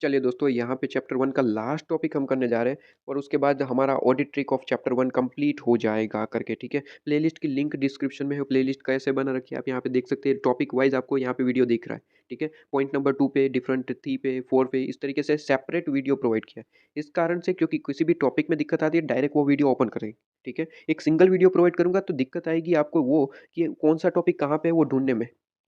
चलिए दोस्तों, यहाँ पे चैप्टर 1 का लास्ट टॉपिक हम करने जा रहे हैं और उसके बाद हमारा audit trick of chapter 1 complete हो जाएगा करके, ठीक है। प्लेलिस्ट की लिंक डिस्क्रिप्शन में है, प्लेलिस्ट कैसे बना रखी है आप यहाँ पे देख सकते हैं, टॉपिक वाइज आपको यहाँ पे वीडियो दिख रहा है, ठीक है। पॉइंट नंबर 2 पे, डिफरेंट 3 पे, 4 पे, इस तरीके से सेपरेट वीडियो प्रोवाइड किया है। इस कारण से क्योंकि किसी भी टॉपिक में दिक्कत आती है, डायरेक्ट वो वीडियो ओपन करेंगे, ठीक है। एक सिंगल वीडियो प्रोवाइड करूँगा तो दिक्कत आएगी आपको वो कि कौन सा टॉपिक कहाँ पे है वो ढूँढने में,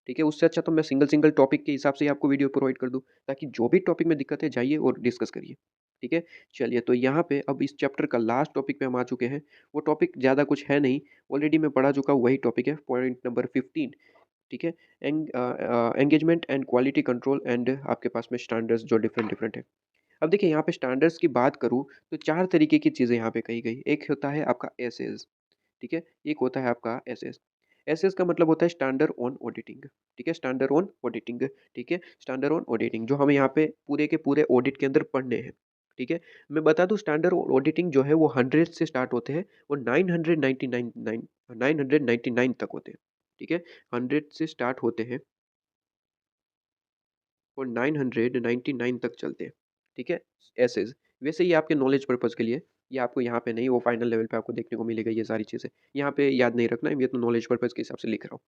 ठीक है। उससे अच्छा तो मैं सिंगल टॉपिक के हिसाब से ही आपको वीडियो प्रोवाइड कर दूँ, ताकि जो भी टॉपिक में दिक्कत है जाइए और डिस्कस करिए, ठीक है। चलिए तो यहाँ पे अब इस चैप्टर का लास्ट टॉपिक पे हम आ चुके हैं। वो टॉपिक ज़्यादा कुछ है नहीं, ऑलरेडी मैं पढ़ा चुका हूँ, वही टॉपिक है, पॉइंट नंबर 15, ठीक है। Engagement and quality control and आपके पास में स्टैंडर्ड्स जो डिफरेंट डिफरेंट है। अब देखिए यहाँ पे स्टैंडर्ड्स की बात करूँ तो 4 तरीके की चीज़ें यहाँ पे कही गई। एक होता है आपका एसएस, ठीक है। एक होता है आपका एसएस। एसएस का मतलब होता है स्टैंडर्ड ऑन ऑडिटिंग, ठीक है। स्टैंडर्ड ऑन ऑडिटिंग, ठीक है। स्टैंडर्ड ऑन ऑडिटिंग जो हमें यहाँ पे पूरे के पूरे ऑडिट के अंदर पढ़ने हैं, ठीक है। मैं बता दूँ स्टैंडर्ड ऑडिटिंग जो है वो 100 से स्टार्ट होते हैं और 999 तक होते हैं, ठीक है। 100 से स्टार्ट होते हैं और 999 तक चलते हैं, ठीक है। एसेज वैसे ही आपके नॉलेज पर्पज़ के लिए, ये आपको यहाँ पे नहीं, वो फाइनल लेवल पे आपको देखने को मिलेगा ये सारी चीज़ें। यहाँ पे याद नहीं रखना है, ये तो नॉलेज पर्पज़ के हिसाब से लिख रहा हूँ,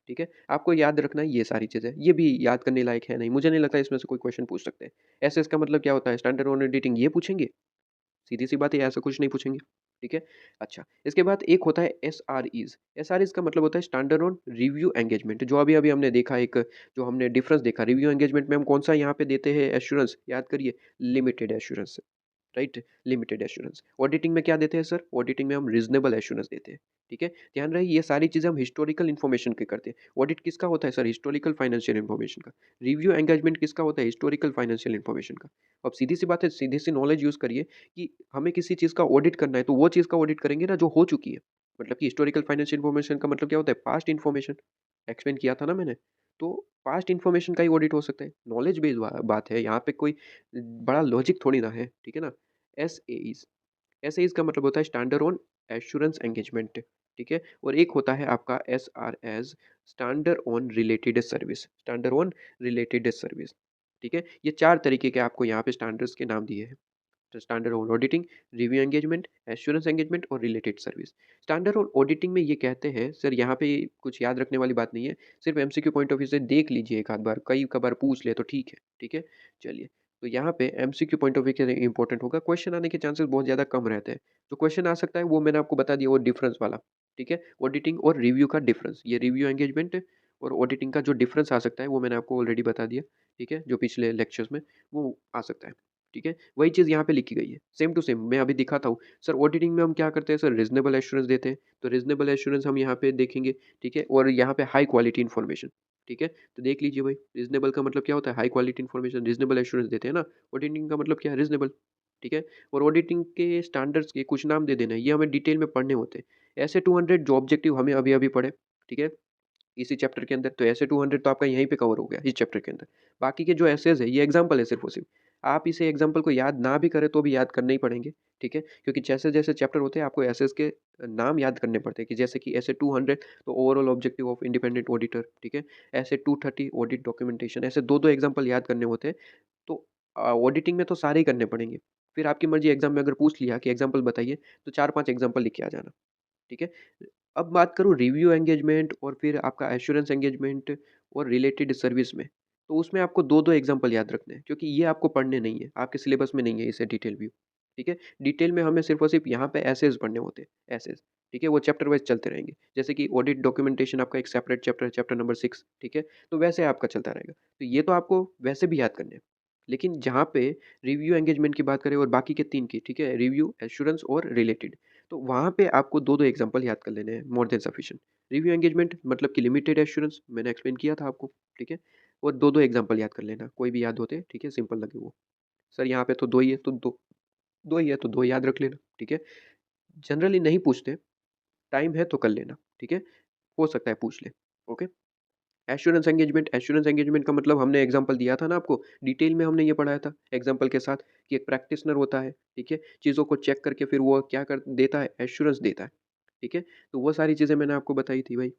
ठीक है। आपको याद रखना है ये सारी चीज़ें, ये भी याद करने लायक है नहीं, मुझे नहीं लगता इसमें से कोई क्वेश्चन पूछ सकते हैं। एसेज का मतलब क्या होता है, स्टैंडर्ड ऑन एडिटिंग ये पूछेंगे? सीधी-सी बात है, ऐसा कुछ नहीं पूछेंगे, ठीक है। अच्छा, इसके बाद एक होता है एसआरईज़। एसआरईज़ का मतलब होता है स्टैंडर्ड ऑन रिव्यू एंगेजमेंट, जो अभी-अभी हमने देखा, एक जो हमने डिफरेंस देखा, रिव्यू एंगेजमेंट में हम कौन-सा यहाँ पे देते हैं एश्योरेंस, याद करिए, limited assurance, right? Limited assurance. Auditing में क्या देते हैं सर? ऑडिटिंग में हम रीज़नेबल एश्योरेंस देते हैं, ठीक है? ध्यान रहे ये सारी चीज़ें हम हिस्टोरिकल इन्फॉर्मेशन की करते हैं। ऑडिट किसका होता है सर? हिस्टोरिकल फाइनेंशियल इन्फॉर्मेशन का। रिव्यू एंगेजमेंट किसका होता है? हिस्टोरिकल फाइनेंशियल इन्फॉर्मेशन का। अब सीधी-सी बात है, सीधी-सी नॉलेज यूज़ करिए कि हमें किसी चीज़ का ऑडिट करना है, तो वो चीज़ का ऑडिट करेंगे ना जो हो चुकी है। मतलब कि हिस्टोरिकल फाइनेंशियल इन्फॉर्मेशन का मतलब क्या होता है? Past information. एक्सप्लेन किया था ना मैंने। तो पास्ट इन्फॉर्मेशन का ही ऑडिट हो सकता है। नॉलेज बेस्ड बात है, यहाँ पे कोई बड़ा लॉजिक थोड़ी ना है, ठीक है ना? एसएईज़, एसएईज़ का मतलब होता है स्टैंडर्ड ऑन एश्योरेंस एंगेजमेंट, ठीक है? और एक होता है आपका SRS, standard on related service, standard on related service, ठीक है? ये 4 तरीके के आपको यहाँ पे स्टैंडर्ड्स के नाम दिए हैं। तो standard on auditing, review engagement, assurance engagement और related service. Standard on auditing में ये कहते हैं सर, यहाँ पे कुछ याद रखने वाली बात नहीं है, सिर्फ एमसीक्यू पॉइंट ऑफ व्यू से देख लीजिए एक आध बार, कई कबार पूछ ले तो ठीक है, ठीक है। चलिए, तो यहाँ पे एमसीक्यू पॉइंट ऑफ व्यू के इंपॉर्टेंट होगा, क्वेश्चन आने के चांसेस बहुत ज़्यादा कम रहते हैं। जो क्वेश्चन आ सकता है वो मैंने आपको बता दिया, वो डिफरेंस वाला, ठीक है। ऑडिटिंग और रिव्यू का डिफरेंस, ये रिव्यू एंगेजमेंट और ऑडिटिंग का जो डिफरेंस आ सकता है वो मैंने आपको ऑलरेडी बता दिया, ठीक है, जो पिछले लेक्चर्स में वो आ सकता है, ठीक है। वही चीज़ यहाँ पे लिखी गई है, सेम टू सेम मैं अभी दिखाता हूँ। सर ऑडिटिंग में हम क्या करते हैं सर, रीज़नेबल एश्योरेंस देते हैं, तो रीज़नेबल एश्योरेंस हम यहाँ पे देखेंगे, ठीक है। और यहाँ पे हाई क्वालिटी इन्फॉर्मेशन, ठीक है। तो देख लीजिए भाई, रीज़नेबल का मतलब क्या होता है, high quality information, reasonable assurance देते हैं ना। ऑडिटिंग का मतलब क्या है, रीज़नेबल, ठीक है। और ऑडिटिंग के स्टैंडर्ड्स के कुछ नाम दे देना है, ये हमें डिटेल में पढ़ने होते हैं। ऐसे 200 जो ऑब्जेक्टिव हमें अभी-अभी पढ़े, ठीक है, इसी चैप्टर के अंदर, तो ऐसे 200 तो आपका यहीं पे कवर हो गया इस चैप्टर के अंदर। बाकी के जो एसेज है ये एग्जांपल है सिर्फ और सिर्फ। आप इसे एग्जांपल को याद ना भी करें तो भी याद करने ही पड़ेंगे, ठीक है। क्योंकि जैसे-जैसे चैप्टर होते हैं आपको एसेज के नाम याद करने पड़ते हैं, कि जैसे कि ऐसे 200 तो overall objective of independent auditor, ठीक है। ऐसे 230 ऑडिट डॉक्यूमेंटेशन, ऐसे 2-2 एग्जांपल याद करने होते हैं। तो ऑडिटिंग में तो सारे ही करने पड़ेंगे। फिर आपकी मर्ज़ी, एग्ज़ाम में अगर पूछ लिया कि एग्जांपल बताइए, तो 4-5 एग्जांपल लिख के आ जाना, ठीक है। अब बात करूँ रिव्यू एंगेजमेंट और फिर आपका एश्योरेंस एंगेजमेंट और रिलेटेड सर्विस में, तो उसमें आपको 2-2 एग्जांपल याद रखने हैं, क्योंकि ये आपको पढ़ने नहीं है, आपके सिलेबस में नहीं है इसे डिटेल व्यू, ठीक है। डिटेल में हमें सिर्फ़ और सिर्फ़ यहाँ पे एसेज पढ़ने होते हैं, एसेज, ठीक है, वो चैप्टर वाइज़ चलते रहेंगे। जैसे कि ऑडिट डॉक्यूमेंटेशन आपका एक सेपरेट चैप्टर है, चैप्टर नंबर 6, ठीक है, तो वैसे आपका चलता रहेगा। तो ये तो आपको वैसे भी याद करने हैं। लेकिन जहाँ पे रिव्यू एंगेजमेंट की बात करें और बाकी के 3 की, ठीक है, रिव्यू, एश्योरेंस और रिलेटेड, तो वहाँ पे आपको 2-2 एग्ज़ाम्पल याद कर लेने हैं, more than sufficient. Review engagement मतलब कि लिमिटेड एश्योरेंस मैंने एक्सप्लेन किया था आपको, ठीक है? और 2-2 एग्ज़ाम्पल याद कर लेना, कोई भी याद होते, ठीक है? सिंपल लगे वो। सर यहाँ पे तो 2 ही है, तो 2 ही है तो 2 याद रख लेना, ठीक है? जनरली नहीं पूछते, टाइम है तो कर लेना, ठीक है? हो सकता है पूछ ले, ओके? एश्योरेंस एंगेजमेंट का मतलब हमने एग्जांपल दिया था ना आपको, डिटेल में हमने ये पढ़ाया था एग्जांपल के साथ, कि एक प्रैक्टिशनर होता है, ठीक है? चीज़ों को चेक करके फिर वो क्या कर देता है, एश्योरेंस देता है, ठीक है? तो वो सारी चीज़ें मैंने आपको बताई थी भाई।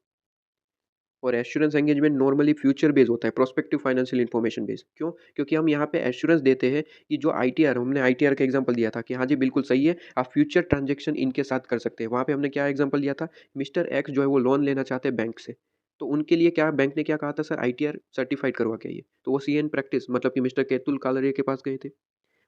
और assurance engagement normally future based होता है, प्रोस्पेक्टिव फाइनेंशियल इन्फॉर्मेशन बेस्ड। क्यों? क्योंकि हम यहाँ पे एश्योरेंस देते हैं कि जो आईटीआर, हमने आईटीआर का एग्जांपल दिया था कि हाँ जी बिल्कुल सही है, आप फ्यूचर ट्रांजैक्शन इनके साथ कर सकते हैं। वहाँ पे हमने क्या एग्जांपल दिया था, मिस्टर एक्स जो है वो लोन लेना चाहते हैं बैंक से, तो उनके लिए क्या बैंक ने क्या कहा था, सर आईटीआर सर्टिफाइड करवा के आइए। तो वो सीएन प्रैक्टिस मतलब कि मिस्टर केतुल कालरिया के पास गए थे,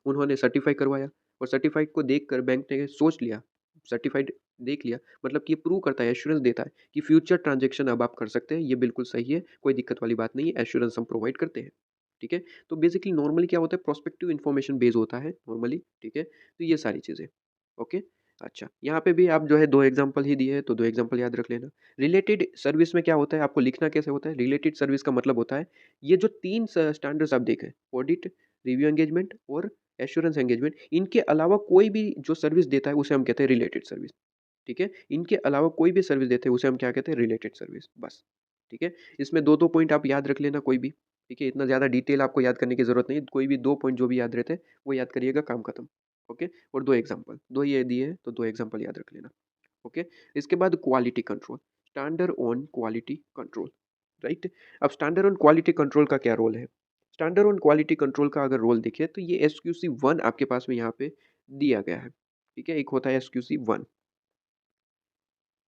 उन्होंने सर्टिफ़ाई करवाया और सर्टिफ़ाइड को देखकर बैंक ने सोच लिया, सर्टिफ़ाइड देख लिया, मतलब कि ये प्रूव करता है, एश्योरेंस देता है कि फ्यूचर ट्रांज़ैक्शन अब आप कर सकते हैं, ये बिल्कुल सही है, कोई दिक्कत वाली बात नहीं है, एश्योरेंस हम प्रोवाइड करते हैं। ठीक है? तो बेसिकली नॉर्मली क्या होता है, प्रोस्पेक्टिव इन्फॉर्मेशन बेस होता है नॉर्मली, ठीक है? तो ये सारी चीज़ें। ओके? अच्छा, यहाँ पे भी आप जो है 2 एग्ज़ाम्पल ही दिए हैं, तो 2 एग्ज़ाम्पल याद रख लेना। रिलेटेड सर्विस में क्या होता है, आपको लिखना कैसे होता है? रिलेटेड सर्विस का मतलब होता है, ये जो 3 स्टैंडर्ड्स आप देखें, ऑडिट, रिव्यू एंगेजमेंट और एश्योरेंस एंगेजमेंट, इनके अलावा कोई भी जो सर्विस देता है उसे हम कहते हैं रिलेटेड सर्विस। ठीक है? इनके अलावा कोई भी सर्विस देते हैं उसे हम क्या कहते हैं, रिलेटेड सर्विस, बस। ठीक है? इसमें 2-2 पॉइंट आप याद रख लेना कोई भी, ठीक है? इतना ज़्यादा डिटेल आपको याद करने की ज़रूरत नहीं है, कोई भी 2 पॉइंट जो भी याद रहते हैं वो याद करिएगा, काम खत्म। ओके? और 2 एग्ज़ाम्पल, 2 ये दिए हैं तो 2 एग्ज़ाम्पल याद रख लेना। ओके? इसके बाद quality control, standard on quality control, right? अब स्टैंडर्ड ऑन क्वालिटी कंट्रोल का क्या रोल है? स्टैंडर्ड ऑन क्वालिटी कंट्रोल का अगर रोल देखें तो ये एसक्यूसी 1 आपके पास में यहाँ पे दिया गया है, ठीक है? एक होता है एसक्यूसी 1।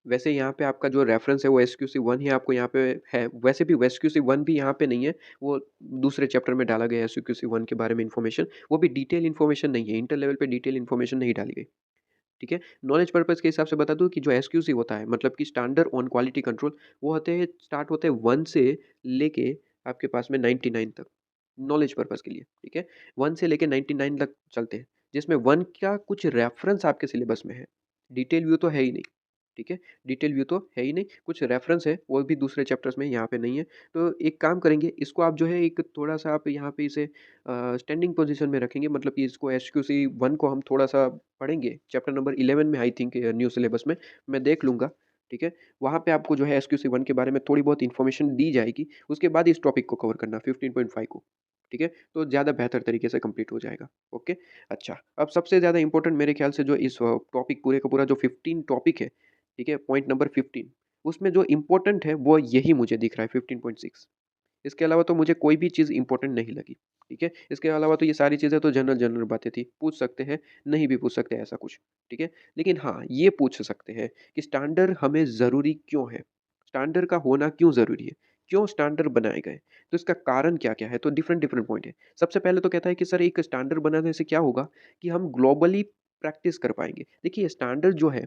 वैसे यहाँ पे आपका जो रेफ़रेंस है वो एसक्यूसी 1 ही आपको यहाँ पे है, वैसे भी एसक्यूसी 1 भी यहाँ पे नहीं है, वो दूसरे चैप्टर में डाला गया है एसक्यूसी 1 के बारे में इन्फॉर्मेशन, वो भी डिटेल इन्फॉर्मेशन नहीं है, इंटर लेवल पे डिटेल इन्फॉर्मेशन नहीं डाली गई। ठीक है? नॉलेज पर्पज़ के हिसाब से बता दूँ कि जो एसक्यूसी होता है मतलब कि स्टैंडर्ड ऑन क्वालिटी कंट्रोल, वो होते हैं, स्टार्ट होते हैं 1 से लेके आपके पास में 99 तक, नॉलेज पर्पज़ के लिए, ठीक है? 1 से लेके 99 तक चलते हैं, जिसमें 1 का कुछ रेफ़रेंस आपके सिलेबस में है, डिटेल व्यू तो है ही नहीं, ठीक है? डिटेल व्यू तो है ही नहीं, कुछ रेफ़रेंस है, वो भी दूसरे चैप्टर्स में, यहाँ पे नहीं है। तो एक काम करेंगे, इसको आप जो है एक थोड़ा-सा आप यहाँ पे इसे स्टैंडिंग पोज़ीशन में रखेंगे, मतलब कि इसको एसक्यूसी 1 को हम थोड़ा-सा पढ़ेंगे, चैप्टर नंबर 11 में आई थिंक न्यू सिलेबस में, मैं देख लूँगा, ठीक है? वहाँ पे आपको जो है एसक्यूसी 1 के बारे में थोड़ी बहुत इन्फॉर्मेशन दी जाएगी, उसके बाद इस टॉपिक को कवर करना 15.5 को, ठीक है? तो ज़्यादा बेहतर तरीके से कंप्लीट हो जाएगा, ओके? अच्छा, अब सबसे ज़्यादा इम्पोर्टेंट मेरे ख्याल से जो इस टॉपिक पूरे का पूरा जो 15 टॉपिक है, ठीक है? पॉइंट नंबर 15, उसमें जो इम्पोर्टेंट है वो यही मुझे दिख रहा है 15.6। इसके अलावा तो मुझे कोई भी चीज़ इम्पोर्टेंट नहीं लगी, ठीक है? इसके अलावा तो ये सारी चीज़ें तो जनरल-जनरल बातें थी, पूछ सकते हैं, नहीं भी पूछ सकते ऐसा कुछ, ठीक है? लेकिन हाँ, ये पूछ सकते हैं कि स्टैंडर्ड हमें ज़रूरी क्यों है? स्टैंडर्ड का होना क्यों ज़रूरी है? क्यों स्टैंडर्ड बनाए गए? तो इसका कारण क्या-क्या है? तो डिफरेंट-डिफरेंट पॉइंट है। सबसे पहले तो कहता है कि सर एक स्टैंडर्ड बनाने से क्या होगा कि हम ग्लोबली प्रैक्टिस कर पाएँगे। देखिए स्टैंडर्ड जो है,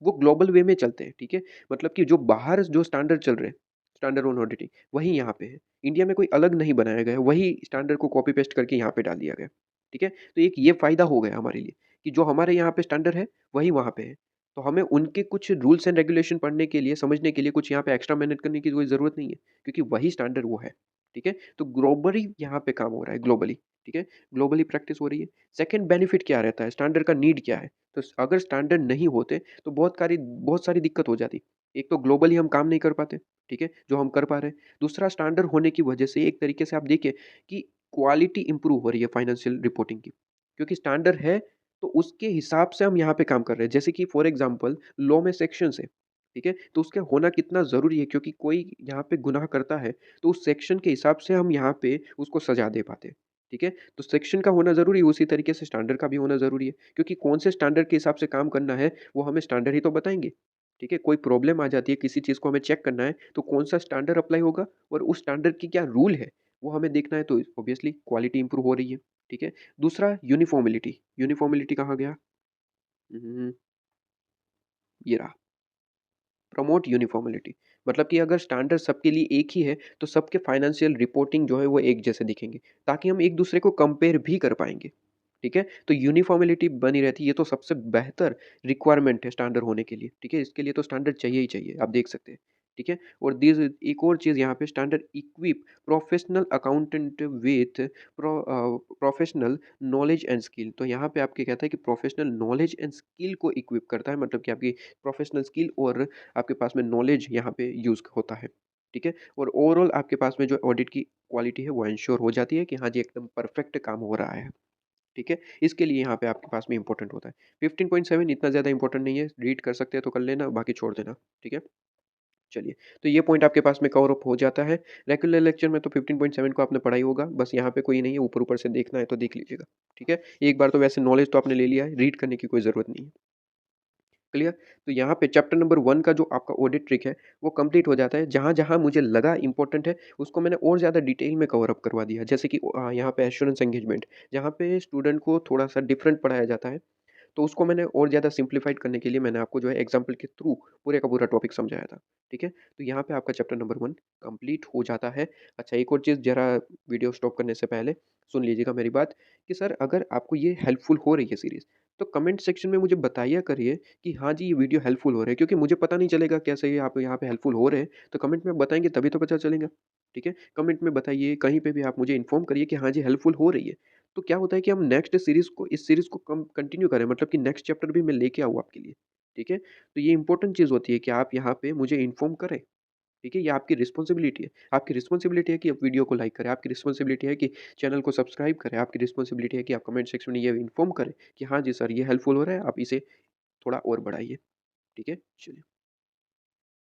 वो ग्लोबल वे में चलते हैं, ठीक है? मतलब कि जो बाहर जो स्टैंडर्ड चल रहे हैं, स्टैंडर्ड ऑन ऑडिटिंग, वही यहाँ पे है। इंडिया में कोई अलग नहीं बनाया गया है, वही स्टैंडर्ड को कॉपी पेस्ट करके यहाँ पे डाल दिया गया है, ठीक है? तो एक ये फ़ायदा हो गया हमारे लिए कि जो हमारे यहाँ पे स्टैंडर्ड है, वही वहाँ पे है। तो हमें उनके कुछ रूल्स एंड रेगुलेशन पढ़ने के लिए, समझने के लिए कुछ यहाँ पे एक्स्ट्रा मेहनत करने की कोई ज़रूरत नहीं है, क्योंकि वही स्टैंडर्ड वो है, ठीक है? तो ग्लोबली यहाँ पे काम हो रहा है, ग्लोबली, ठीक है? ग्लोबली प्रैक्टिस हो रही है। सेकंड बेनिफिट क्या रहता है, स्टैंडर्ड का नीड क्या है? तो अगर स्टैंडर्ड नहीं होते, तो बहुत सारी दिक्कत हो जाती। एक तो ग्लोबली हम काम नहीं कर पाते, ठीक है? जो हम कर पा रहे हैं। दूसरा स्टैंडर्ड होने की वजह से एक तरीके से आप देखिए कि क्वालिटी इम्प्रूव हो रही है फाइनेंशियल रिपोर्टिंग की। क्योंकि स्टैंडर्ड है, तो उसके हिसाब से हम यहाँ पे काम कर रहे हैं। जैसे कि फॉर एग्ज़ाम्पल लॉ में सेक्शंस है, ठीक है? तो उसका होना कितना ज़रूरी है, क्योंकि कोई यहाँ पे गुनाह करता है, तो उस सेक्शन के हिसाब से हम यहाँ पे उसको सज़ा दे पाते हैं, ठीक है? तो सेक्शन का होना ज़रूरी है, उसी तरीके से स्टैंडर्ड का भी होना ज़रूरी है। क्योंकि कौन से स्टैंडर्ड के हिसाब से काम करना है, वो हमें स्टैंडर्ड ही तो बताएँगे। ठीक है? कोई प्रॉब्लम आ जाती है, किसी चीज़ को हमें चेक करना है, तो कौन-सा स्टैंडर्ड अप्लाई होगा और उस स्टैंडर्ड की क्या रूल है, वो हमें देखना है, तो ऑब्वियसली क्वालिटी इंप्रूव हो रही है, ठीक है? दूसरा यूनिफ़ॉर्मिलिटी, यूनिफ़ॉर्मिलिटी कहाँ गया? हुँ, ये रहा, प्रमोट यूनिफ़ॉर्मिलिटी, मतलब कि अगर स्टैंडर्ड सबके लिए एक ही है, तो सबके फाइनेंशियल रिपोर्टिंग जो है वो एक जैसे दिखेंगे, ताकि हम एक-दूसरे को कंपेयर भी कर पाएँगे। ठीक है? तो यूनिफ़ॉर्मिलिटी बनी रहती है, ये तो सबसे बेहतर रिक्वायरमेंट है स्टैंडर्ड होने के लिए, ठीक है? इसके लिए तो स्टैंडर्ड चाहिए ही चाहिए, आप देख सकते हैं, ठीक है? और एक और चीज़ यहाँ पे standard equip professional accountant with professional knowledge and skill. तो यहाँ पे आपके कहता है कि प्रोफेशनल नॉलेज एंड स्किल को इक्विप करता है, मतलब कि आपकी प्रोफेशनल स्किल और आपके पास में नॉलेज यहाँ पे यूज़ होता है, ठीक है? और ओवरऑल आपके पास में जो ऑडिट की क्वालिटी है वो एंश्योर हो जाती है कि हाँ जी, एकदम परफेक्ट काम हो रहा है। ठीक है? इसके लिए यहाँ पे आपके पास में इम्पोर्टेंट होता है। 15.7 इतना ज़्यादा इम्पोर्टेंट नहीं है, रीड कर सकते हैं तो कर लेना, बाकी छोड़ देना, ठीक है? चलिए, तो ये पॉइंट आपके पास में कवर अप हो जाता है। रेगुलर लेक्चर में तो 15.7 को आपने पढ़ा ही होगा, बस यहाँ पे कोई नहीं है, ऊपर-ऊपर से देखना है तो देख लीजिएगा, ठीक है? एक बार तो वैसे नॉलेज तो आपने ले लिया है, रीड करने की कोई ज़रूरत नहीं है। क्लियर? तो यहाँ पे चैप्टर नंबर 1 का जो आपका ऑडिट ट्रिक है, वो कंप्लीट हो जाता है। जहाँ-जहाँ मुझे लगा इम्पोर्टेंट है, उसको मैंने और ज़्यादा डिटेल में कवर अप करवा दिया। जैसे कि यहाँ पे एश्योरेंस एंगेजमेंट, जहाँ पे स्टूडेंट को थोड़ा-सा डिफरेंट पढ़ाया जाता है, तो उसको मैंने और ज़्यादा सिम्प्लीफाइड करने के लिए मैंने आपको जो है एग्ज़ाम्पल के थ्रू पूरे का पूरा टॉपिक समझाया था, ठीक है? तो यहाँ पे आपका चैप्टर नंबर 1 कंप्लीट हो जाता है। अच्छा, एक और चीज़ ज़रा वीडियो स्टॉप करने से पहले सुन लीजिएगा मेरी बात कि सर अगर आपको ये हेल्पफुल हो रही है सीरीज़, तो कमेंट सेक्शन में मुझे बताया करिए कि हाँ जी, ये वीडियो हेल्पफुल हो रहा है, क्योंकि मुझे पता नहीं चलेगा कैसे ये आप यहाँ पे हेल्पफुल हो रहे हैं, तो कमेंट में बताएँगे तभी तो पता चलेगा, ठीक है? कमेंट में बताइए, कहीं पे भी आप मुझे इन्फॉर्म करिए कि हाँ जी, हेल्पफुल हो रही है। तो क्या होता है कि हम नेक्स्ट सीरीज़ को इस सीरीज़ को कम कंटिन्यू करें, मतलब कि नेक्स्ट चैप्टर भी मैं लेके आऊँ आपके लिए, ठीक है? तो ये इम्पोर्टेंट चीज़ होती है कि आप यहाँ पे मुझे इन्फॉर्म करें, ठीक है? ये आपकी रिस्पॉन्सिबिलिटी है। आपकी रिस्पॉन्सिबिलिटी है कि आप वीडियो को लाइक करें, आपकी रिस्पॉन्सिबिलिटी है कि चैनल को सब्सक्राइब करें, आपकी रिस्पॉन्सिबिलिटी है कि आप कमेंट सेक्शन में ये इन्फॉर्म करें कि हाँ जी सर, ये हेल्पफुल हो रहा है, आप इसे थोड़ा और बढ़ाइए, ठीक है? चलिए।